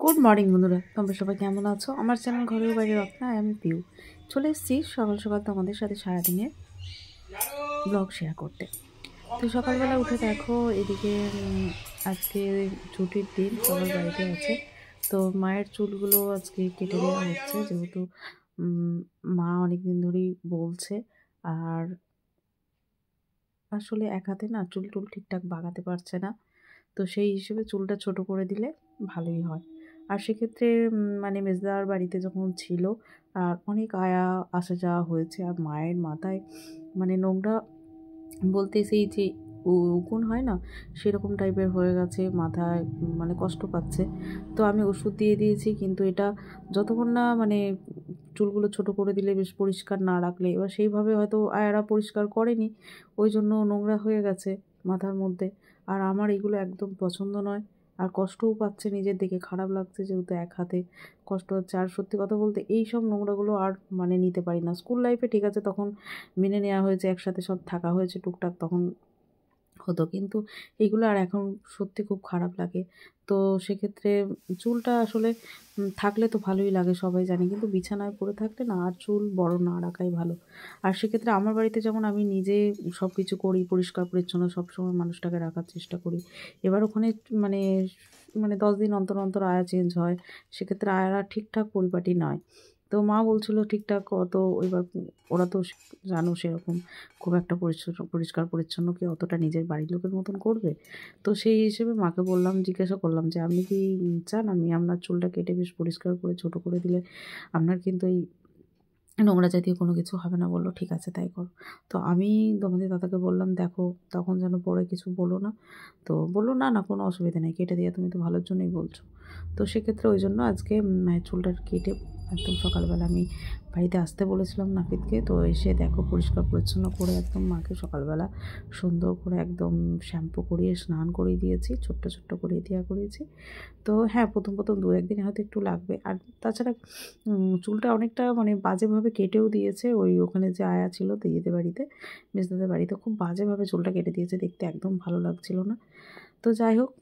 Good morning বন্ধুরা, তোমরা সবাই কেমন আছো? আমার চ্যানেল ঘরের বাইরে রত্না আমি পিউ চলে এসেছি সকাল সকাল তোমাদের সাথে সারাদিনের ব্লগ শেয়ার করতে। তো সকালবেলা উঠে দেখো এদিকে আজকে ছুটির দিন, সবার বাড়িতে আছে। তো মায়ের চুলগুলো আজকে কেটে দেওয়া হচ্ছে, যেহেতু মা অনেকদিন ধরেই বলছে। আর আসলে এক হাতে না চুল টুল ঠিকঠাক বাগাতে পারছে না, তো সেই হিসেবে চুলটা ছোট করে দিলে ভালোই হয়। আর সেক্ষেত্রে মানে মেজদার বাড়িতে যখন ছিল আর অনেক আয়া আসা যাওয়া হয়েছে, আর মায়ের মাথায় মানে নোংরা বলতে সেই যে উকুন হয় না, সেরকম টাইপের হয়ে গেছে মাথায়, মানে কষ্ট পাচ্ছে। তো আমি ওষুধ দিয়ে দিয়েছি, কিন্তু এটা যতক্ষণ না মানে চুলগুলো ছোট করে দিলে, বেশ পরিষ্কার না রাখলে, এবার সেইভাবে হয়তো আয়ারা পরিষ্কার করেনি, ওই জন্য নোংরা হয়ে গেছে মাথার মধ্যে। আর আমার এগুলো একদম পছন্দ নয়, আর কষ্টও পাচ্ছে, নিজের দিকে খারাপ লাগছে, যেহেতু এক হাতে কষ্ট হচ্ছে। আর সত্যি কথা বলতে এই সব নোংরাগুলো আর মানে নিতে পারি না। স্কুল লাইফে ঠিক আছে, তখন মেনে নেওয়া হয়েছে, একসাথে সব থাকা হয়েছে টুকটাক, তখন হতো, কিন্তু এগুলো আর এখন সত্যি খুব খারাপ লাগে। তো সেক্ষেত্রে চুলটা আসলে থাকলে তো ভালোই লাগে, সবাই জানে, কিন্তু বিছানায় পড়ে থাকলে না আর চুল বড় না রাখাই ভালো। আর সেক্ষেত্রে আমার বাড়িতে যেমন আমি নিজে সব কিছু করি, পরিষ্কার পরিচ্ছন্ন সবসময় মানুষটাকে রাখার চেষ্টা করি। এবার ওখানে মানে মানে 10 দিন অন্তর অন্তর আয়া চেঞ্জ হয়, সেক্ষেত্রে আয়ারা ঠিকঠাক পরিপাটি নয়। তো মা বলছিল ঠিকঠাক অত, এবার ওরা তো জানো সেরকম খুব একটা পরিষ্কার পরিচ্ছন্ন কি অতটা নিজের বাড়ির লোকের মতন করবে? তো সেই হিসেবে মাকে বললাম, জিজ্ঞাসা করলাম যে, আপনি কি চান আমি আপনার চুলটা কেটে বেশ পরিষ্কার করে ছোট করে দিলে আপনার কিন্তু এই নোংরা জাতীয় কোনো কিছু হবে না? বললো ঠিক আছে তাই করো। তো আমি তোমাদের দাদাকে বললাম, দেখো তখন যেন পরে কিছু বলো না। তো বললো না না, কোনো অসুবিধা নেই, কেটে দিয়ে তুমি তো ভালোর জন্যই বলছো। তো সেক্ষেত্রে ওই জন্য আজকে মায়ের চুলটা কেটে একদম সকালবেলা আমি বাড়িতে আসতে বলেছিলাম নাপিতকে। তো এসে দেখো পরিষ্কার পরিচ্ছন্ন করে একদম মাকে সকালবেলা সুন্দর করে একদম শ্যাম্পু করিয়ে স্নান করিয়ে দিয়েছি, ছোট্ট ছোট্ট করিয়ে দেওয়া করিয়েছি। তো হ্যাঁ, প্রথম 2-1 দিন হয়তো একটু লাগবে। আর তাছাড়া চুলটা অনেকটা মানে বাজেভাবে কেটেও দিয়েছে, ওখানে যে আয়া ছিল দিদিদের বাড়িতে, মেজদাদের বাড়িতে, খুব বাজেভাবে চুলটা কেটে দিয়েছে, দেখতে একদম ভালো লাগছিল না। তো যাই হোক,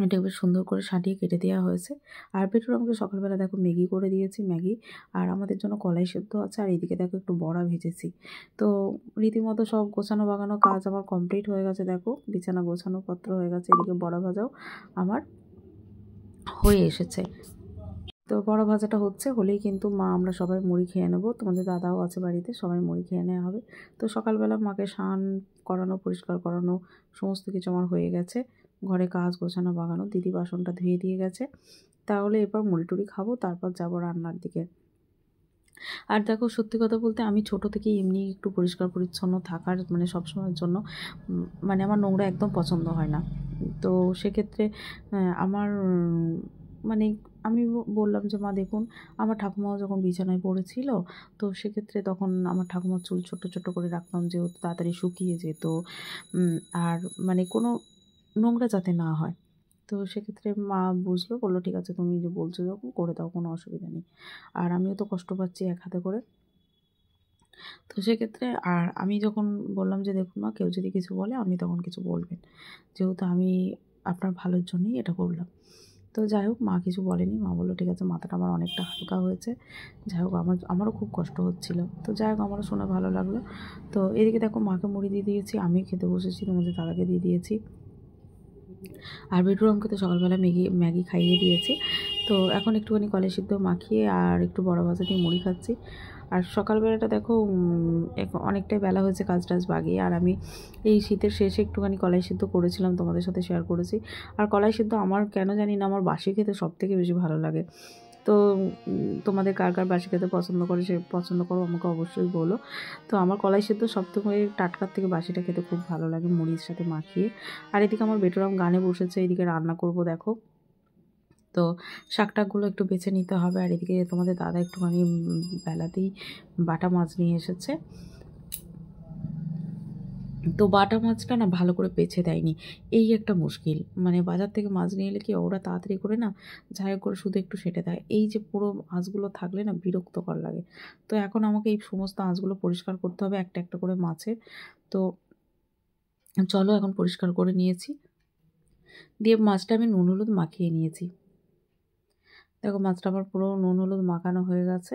এটা বেশ সুন্দর করে সাজিয়ে কেটে দেওয়া হয়েছে। আর পেটুর আমাকে সকালবেলা দেখো ম্যাগি করে দিয়েছি, ম্যাগি। আর আমাদের জন্য কলাই সেদ্ধ আছে, আর এদিকে দেখো একটু বড়া ভেজেছি। তো রীতিমতো সব গোছানো বাগানো কাজ আমার কমপ্লিট হয়ে গেছে, দেখো বিছানা গোছানো পত্র হয়ে গেছে, এদিকে বড়া ভাজাও আমার হয়ে এসেছে। তো বড় ভাজাটা হচ্ছে, হলেই কিন্তু মা আমরা সবাই মুড়ি খেয়ে নেবো, তোমাদের দাদাও আছে বাড়িতে, সবাই মুড়ি খেয়ে নেওয়া হবে। তো সকালবেলা মাকে স্নান করানো, পরিষ্কার করানো, সমস্ত কিছু আমার হয়ে গেছে। ঘরে কাজ গোছানো বাগানো, দিদি বাসনটা ধুয়ে দিয়ে গেছে। তাহলে এবার মুড়ি টুড়ি খাবো, তারপর যাবো রান্নার দিকে। আর দেখো সত্যি কথা বলতে আমি ছোট থেকেই এমনি একটু পরিষ্কার পরিচ্ছন্ন থাকার মানে সবসময়ের জন্য মানে আমার নোংরা একদম পছন্দ হয় না। তো সেক্ষেত্রে আমার মানে আমি বললাম যে, মা দেখুন, আমার ঠাকুমাও যখন বিছানায় পড়েছিল, তো সেক্ষেত্রে তখন আমার ঠাকুমার চুল ছোট ছোট করে রাখতাম, যেহেতু তাড়াতাড়ি শুকিয়ে যেত। আর মানে কোনো নোংরা যাতে না হয়। তো সেক্ষেত্রে মা বুঝলো, বললো ঠিক আছে তুমি যে বলছো যখন করে দাও, কোনো অসুবিধা নেই। আর আমিও তো কষ্ট পাচ্ছি এক হাতে করে। তো সেক্ষেত্রে আর আমি যখন বললাম যে, দেখুন মা, কেউ যদি কিছু বলে আপনি তখন কিছু বলবেন, যেহেতু আমি আপনার ভালোর জন্যই এটা করলাম। তো যাই হোক, মা কিছু বলেনি, মা বললো ঠিক আছে, মাথাটা আমার অনেকটা হালকা হয়েছে। যাই হোক, আমারও খুব কষ্ট হচ্ছিলো, তো যাই হোক আমারও শুনে ভালো লাগলো। তো এদিকে দেখো মাকে মুড়ি দিয়ে দিয়েছি, আমি খেতে বসেছি, তোমাদের দাদাকে দিয়ে দিয়েছি। আর বেডরুমকে তো সকালবেলা ম্যাগি খাইয়ে দিয়েছি। তো এখন একটুখানি কলাই সিদ্ধ মাখিয়ে আর একটু বড় ভাজা দিয়ে মুড়ি খাচ্ছি। আর সকালবেলাটা দেখো অনেকটাই বেলা হয়েছে কাজ টাজ বাগিয়ে, আর আমি এই শীতের শেষে একটুখানি কলাই সিদ্ধ করেছিলাম, তোমাদের সাথে শেয়ার করেছি। আর কলাই সিদ্ধ আমার কেন জানি না আমার বাসি খেতে সবথেকে বেশি ভালো লাগে। তো তোমাদের কার কার বাসি খেতে পছন্দ করো আমাকে অবশ্যই বলো। তো আমার কলাই সিদ্ধ সবথেকে টাটকার থেকে বাসিটা খেতে খুব ভালো লাগে মুড়ির সাথে মাখিয়ে। আর এদিকে আমার বেটুরাম গানে বসেছে, এদিকে রান্না করব দেখো। তো শাক টাকগুলো একটু বেছে নিতে হবে। আর এদিকে তোমাদের দাদা একটুখানি বেলাতেই বাটা মাছ নিয়ে এসেছে। তো বাটা মাছটা না ভালো করে বেছে দেয়নি, এই একটা মুশকিল। মানে বাজার থেকে মাছ নিয়ে এলে কি ওরা তাড়াতাড়ি করে না ঝাই করে শুধু একটু সেঁটে দেয়, এই যে পুরো আঁশগুলো থাকলে না বিরক্তকর লাগে। তো এখন আমাকে এই সমস্ত আঁশগুলো পরিষ্কার করতে হবে একটা একটা করে মাছের। তো চলো এখন পরিষ্কার করে নিয়েছি, দিয়ে মাছটা আমি নুন হলুদ মাখিয়ে নিয়েছি। দেখো মাছটা আমার পুরো নুন হলুদ মাখানো হয়ে গেছে।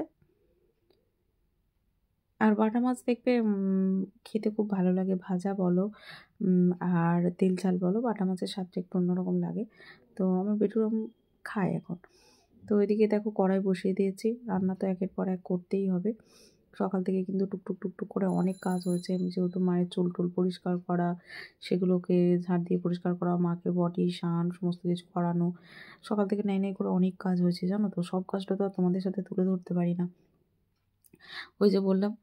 আর বাটা মাছ দেখবে খেতে খুব ভালো লাগে, ভাজা বলো আর তেল ঝাল বলো, বাটা মাছের স্বাদটা একটু অন্যরকম লাগে। তো আমার বেটুরাম খায় এখন। তো এদিকে দেখো কড়াই বসিয়ে দিয়েছি, রান্না তো একের পর এক করতেই হবে। সকাল থেকে কিন্তু টুকটুক টুকটুক করে অনেক কাজ হয়েছে, যেহেতু মায়ের চুল টুল পরিষ্কার করা, সেগুলোকে ঝাড় দিয়ে পরিষ্কার করা, মাকে বডি স্নান সমস্ত কিছু করানো, সকাল থেকে নাই নাই করে অনেক কাজ হয়েছে জানো তো। সব কাজটা তো আর তোমাদের সাথে তুলে ধরতে পারি না। ওই যে বললাম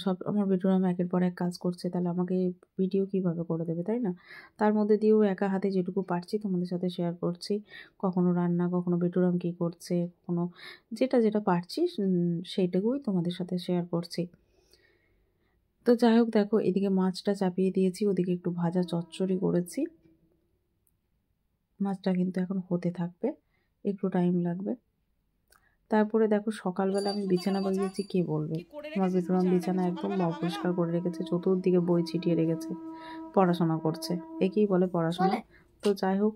সব আমার বেটুরাম একের পর এক কাজ করছে, তাহলে আমাকে ভিডিও কীভাবে করে দেবে, তাই না? তার মধ্যে দিয়েও একা হাতে যেটুকু পারছি তোমাদের সাথে শেয়ার করছি। কখনো রান্না, কখনো বেটুরাম কী করছে, কখনো যেটা যেটা পারছি সেইটুকুই তোমাদের সাথে শেয়ার করছি। তো যাই হোক দেখো, এদিকে মাছটা চাপিয়ে দিয়েছি, ওদিকে একটু ভাজা চচ্চড়ি করেছি। মাছটা কিন্তু এখন হতে থাকবে, একটু টাইম লাগবে। তারপরে দেখো সকালবেলা আমি বিছানা বাগিয়েছি, কে বলবে? আমার বেটুরাম বিছানা একদম অপরিষ্কার করে রেখেছে, চতুর্দিকে বই ছিটিয়ে রেখেছে, পড়াশোনা করছে। একেই বলে পড়াশোনা। তো যাই হোক,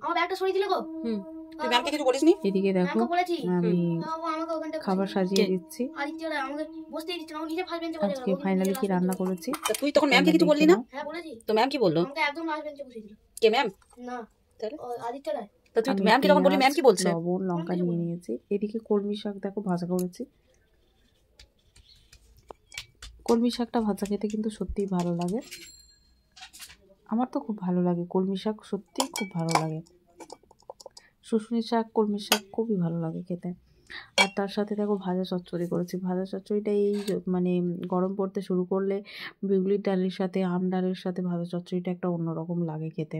এদিকে দেখো আমি খাবার সাজিয়ে দিচ্ছি। আজকে ফাইনালি কি রান্না করেছি। তুই তখন ম্যামকে কিছু বললি না? তো ম্যাম কি বললো? কে ম্যাম? তো তুই ম্যামকে যখন বললি ম্যাম কি বলছে? লবণ লঙ্কা নিয়ে নিয়েছি। এদিকে কলমি শাক দেখো ভাজা করেছি। কলমি শাকটা ভাজা খেতে কিন্তু সত্যিই ভালো লাগে, আমার তো খুব ভালো লাগে কলমি শাক, সত্যিই খুব ভালো লাগে। শুশুনি শাক, কলমি শাক খুবই ভালো লাগে খেতে। আর তার সাথে দেখো ভাজা চচ্চড়ি করেছি। ভাজা চচ্চড়িটা এই মানে গরম পড়তে শুরু করলে বিউলির ডালের সাথে, আম ডালের সাথে ভাজা চচ্চড়িটা একটা অন্যরকম লাগে খেতে,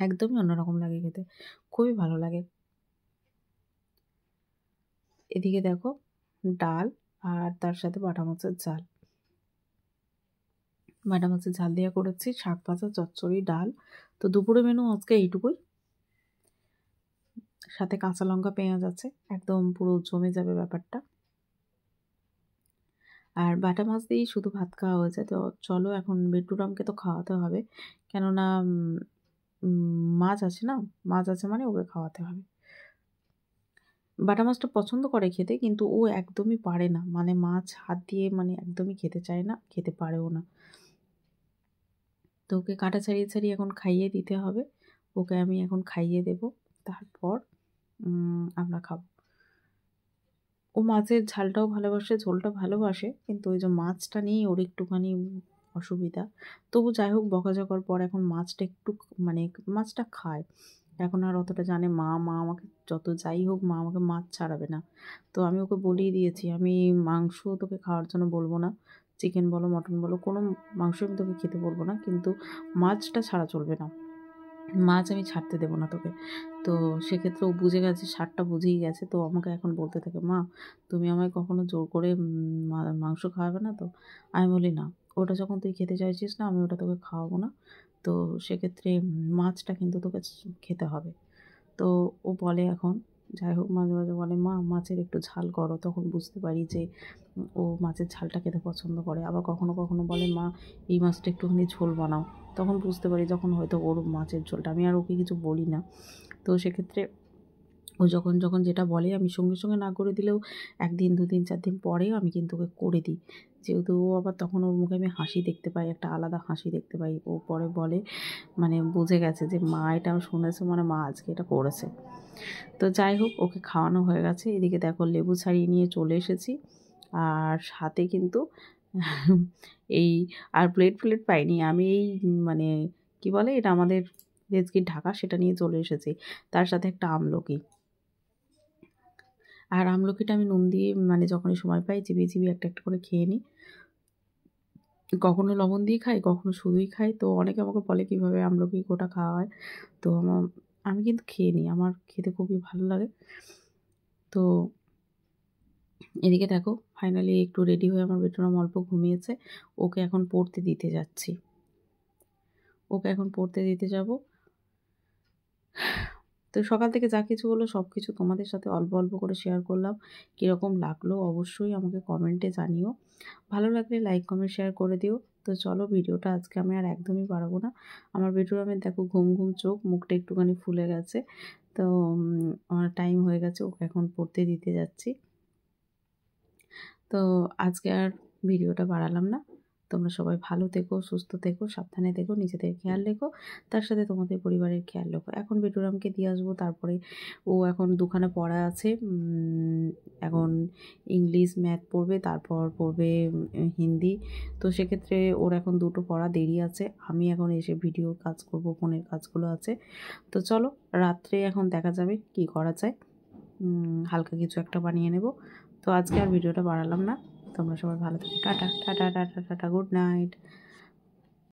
একদমই অন্যরকম লাগে খেতে, খুবই ভালো লাগে। এদিকে দেখো ডাল আর তার সাথে বাটা মাছের ঝাল, বাটা মাছের ঝাল দিয়ে করেছি, শাক ভাজা, চচ্চড়ি, ডাল। তো দুপুরে মেনু আজকে এইটুকুই, সাথে কাঁচা লঙ্কা পেঁয়াজ আছে, একদম পুরো জমে যাবে ব্যাপারটা। আর বাটা মাছ দিয়েই শুধু ভাত খাওয়া হয়েছে। তো চলো এখন বেটুরামকে তো খাওয়াতে হবে, কেননা মাছ আছে না, মাছ আছে মানে ওকে খাওয়াতে হবে। বাটা মাছটা পছন্দ করে খেতে, কিন্তু ও একদমই পারে না, মানে মাছ হাত দিয়ে মানে একদমই খেতে চায় না, খেতে পারেও না। তো ওকে কাটা ছাড়িয়ে ছাড়িয়ে এখন খাইয়ে দিতে হবে, ওকে আমি এখন খাইয়ে দেব, তারপর আমরা খাবো। ও মাছের ঝালটাও ভালোবাসে, ঝোলটা ভালোবাসে, কিন্তু ওই যে মাছটা নিয়েই ওর একটুখানি অসুবিধা। তবু যাই হোক, বকাঝকার পর এখন মাছটা একটু মানে মাছটা খায়। এখন আর অতটা জানে মা আমাকে যত যাই হোক, মা আমাকে মাছ ছাড়াবে না। তো আমি ওকে বলেই দিয়েছি, আমি মাংস তোকে খাওয়ার জন্য বলবো না, চিকেন বলো মটন বলো কোনো মাংস আমি তোকে খেতে বলবো না, কিন্তু মাছটা ছাড়া চলবে না, মাছ আমি ছাড়তে দেবো না তোকে। তো সেক্ষেত্রে ও বুঝে গেছে, স্বাদটা বুঝেই গেছে। তো আমাকে এখন বলতে থাকে, মা তুমি আমায় কখনো জোর করে মাংস খাওয়াবে না তো? আমি বলি না, ওটা যখন তুই খেতে চাইছিস না, আমি ওটা তোকে খাওয়াবো না। তো সেক্ষেত্রে মাছটা কিন্তু তোকে খেতে হবে। তো ও বলে এখন, যাই হোক মাঝে মাঝে বলে, মা মাছের একটু ঝাল করো, তখন বুঝতে পারি যে ও মাছের ঝালটা খেতে পছন্দ করে। আবার কখনো কখনো বলে, মা এই মাছটা একটুখানি ঝোল বানাও, তখন বুঝতে পারি যখন হয়তো ওর মাছের ঝোলটা, আমি আর ওকে কিছু বলি না। তো সেক্ষেত্রে ও যখন যখন যেটা বলে, আমি সঙ্গে সঙ্গে না করে দিলেও 1 দিন 2 দিন 4 দিন পরেও আমি কিন্তু ওকে করে দিই। যেহেতু ও আবার তখন ওর মুখে আমি হাসি দেখতে পাই, একটা আলাদা হাসি দেখতে পাই। ও পরে বলে, মানে বুঝে গেছে যে মা এটা শুনেছে, মানে মা আজকে এটা করেছে। তো যাই হোক, ওকে খাওয়ানো হয়ে গেছে। এদিকে দেখো লেবু ছাড়িয়ে নিয়ে চলে এসেছি, আর সাথে কিন্তু এই আর প্লেট পাইনি আমি, এই মানে কি বলে এটা, আমাদের রেজগির ঢাকা, সেটা নিয়ে চলে এসেছি, তার সাথে একটা আমলকি। আর আমলকিটা আমি নুন দিয়ে মানে যখনই সময় পাই চিবিয়ে চিবিয়ে একটা একটা করে খেয়ে নিই, কখনো লবণ দিয়ে খাই, কখনো শুধুই খাই। তো অনেকে আমাকে বলে কীভাবে আমলকি গোটা খাওয়া হয়, তো আমি কিন্তু খেয়ে নিই, আমার খেতে খুবই ভালো লাগে। তো এদিকে দেখো ফাইনালি একটু রেডি হয়ে আমার বেটুরাম অল্প ঘুমিয়েছে, ওকে এখন পড়তে দিতে যাচ্ছি, ওকে এখন পড়তে দিতে যাব। তো সকাল থেকে যা কিছু হলো সব কিছু তোমাদের সাথে অল্প অল্প করে শেয়ার করলাম, কীরকম লাগলো অবশ্যই আমাকে কমেন্টে জানিও। ভালো লাগলে লাইক কমেন্ট শেয়ার করে দিও। তো চলো ভিডিওটা আজকে আমি আর একদমই বাড়াবো না। আমার বেডরুমে দেখো ঘুম ঘুম চোখ, মুখটা একটুখানি ফুলে গেছে। তো আমার টাইম হয়ে গেছে, ওকে এখন পড়তে দিতে যাচ্ছি। তো আজকে আর ভিডিওটা বাড়ালাম না। তোমরা সবাই ভালো থেকো, সুস্থ থেকো, সাবধানে থেকো, নিজেদের খেয়াল রেখো, তার সাথে তোমাদের পরিবারের খেয়াল রেখো। এখন বেটুরামকে দিয়ে আসবো, তারপরে ও এখন দুখানা পড়া আছে। এখন ইংলিশ ম্যাথ পড়বে, তারপর পড়বে হিন্দি। তো সেক্ষেত্রে ওর এখন দুটো পড়া দেরি আছে। আমি এখন এসে ভিডিওর কাজ করব, ফোনের কাজগুলো আছে। তো চলো রাত্রে এখন দেখা যাবে কি করা যায়। হালকা কিছু একটা বানিয়ে নেব। তো আজকে আর ভিডিওটা বাড়ালাম না। তোমরা সবাই ভালো থাকো। Tata tata tata tata, good night.